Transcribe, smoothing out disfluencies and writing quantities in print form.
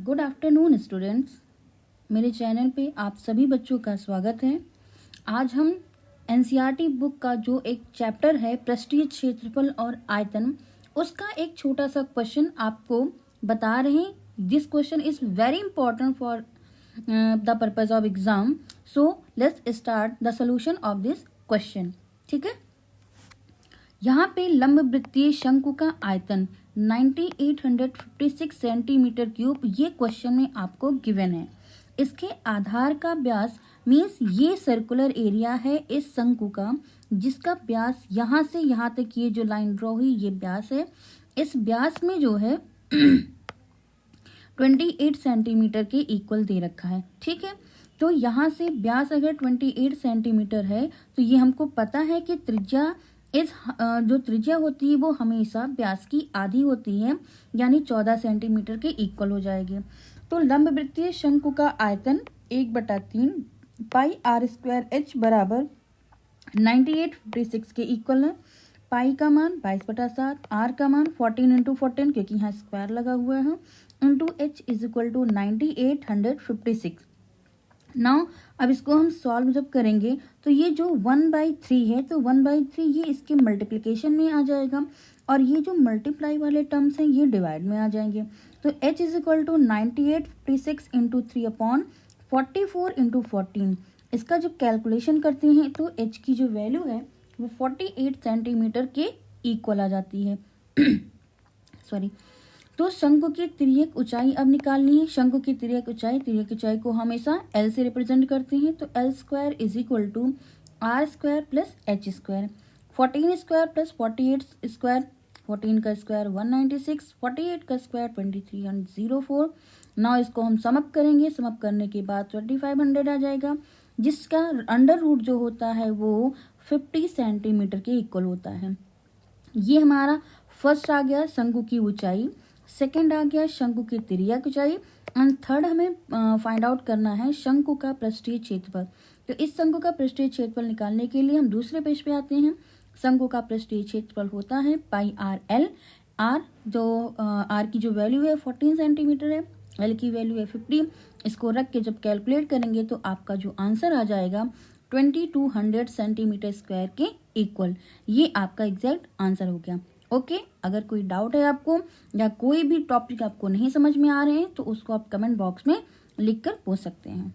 Good afternoon students, मेरे channel पे आप सभी बच्चों का स्वागत है। आज हम एनसीईआरटी बुक का जो एक चैप्टर है पृष्ठीय क्षेत्रफल और आयतन, उसका एक छोटा सा क्वेश्चन आपको बता रहे हैं। This question is very important for the purpose of exam. So let's start the solution of this question. ठीक है, यहाँ पे लंब वृत्तीय शंकु का आयतन 9856 सेंटीमीटर क्यूब ये क्वेश्चन में आपको गिवन है। इसके आधार का व्यास मीन्स ये सर्कुलर एरिया है इस शंकु का, जिसका व्यास यहाँ से यहाँ तक ये जो लाइन ड्रॉ हुई ये व्यास है। इस व्यास में जो है 28 सेंटीमीटर के इक्वल दे रखा है। ठीक है, तो यहाँ से व्यास अगर 28 सेंटीमीटर है तो ये हमको पता है कि त्रिज्या जो त्रिज्या होती है वो हमेशा व्यास की आधी होती है, यानी 14 सेंटीमीटर के इक्वल हो जाएगी। तो लंब वृत्तीय शंकु का आयतन 1/3 पाई आर स्क्वायर एच बराबर 9856 के इक्वल है। पाई का मान 22/7, आर का मान 14 × 14 क्योंकि यहाँ स्क्वायर लगा हुआ है, into H is equal to 9856। Now अब इसको हम सॉल्व जब करेंगे तो ये जो 1/3 है तो 1/3 ये इसके मल्टीप्लिकेशन में आ जाएगा और ये जो मल्टीप्लाई वाले टर्म्स हैं ये डिवाइड में आ जाएंगे। तो h is equal to 9856 into 3/44 into 14। इसका जब कैलकुलेशन करते हैं तो h की जो वैल्यू है वो 48 सेंटीमीटर के इक्वल आ जाती है। सॉरी, तो शंकु की तिर्यक ऊंचाई अब निकालनी है। शंकु की तिर्यक ऊंचाई को हमेशा L से रिप्रेजेंट करते हैं, तो L square is equal to R square plus H square. 14 square plus 48 square, 14 का स्क्वायर 196, 48 का स्क्वायर 2304। नाउ इसको हम समअप करेंगे, समअप करने के बाद 2500 आ जाएगा, जिसका अंडर रूट जो होता है वो 50 सेंटीमीटर के इक्वल होता है। ये हमारा फर्स्ट आ गया शंकु की ऊंचाई, सेकंड आ गया शंकु की तिर्यक ऊंचाई, एंड थर्ड हमें फाइंड आउट करना है शंकु का पृष्ठीय क्षेत्रफल। तो इस शंकु का पृष्ठीय क्षेत्रफल निकालने के लिए हम दूसरे पेज पे आते हैं। शंकु का पृष्ठीय क्षेत्रफल होता है पाई आर एल। आर जो आर की जो वैल्यू है 14 सेंटीमीटर है, एल की वैल्यू है 50। इसको रख के जब कैलकुलेट करेंगे तो आपका जो आंसर आ जाएगा 2200 सेंटीमीटर स्क्वायर के इक्वल। ये आपका एग्जैक्ट आंसर हो गया। ओके, अगर कोई डाउट है आपको या कोई भी टॉपिक आपको नहीं समझ में आ रहे हैं तो उसको आप कमेंट बॉक्स में लिख कर पूछ सकते हैं।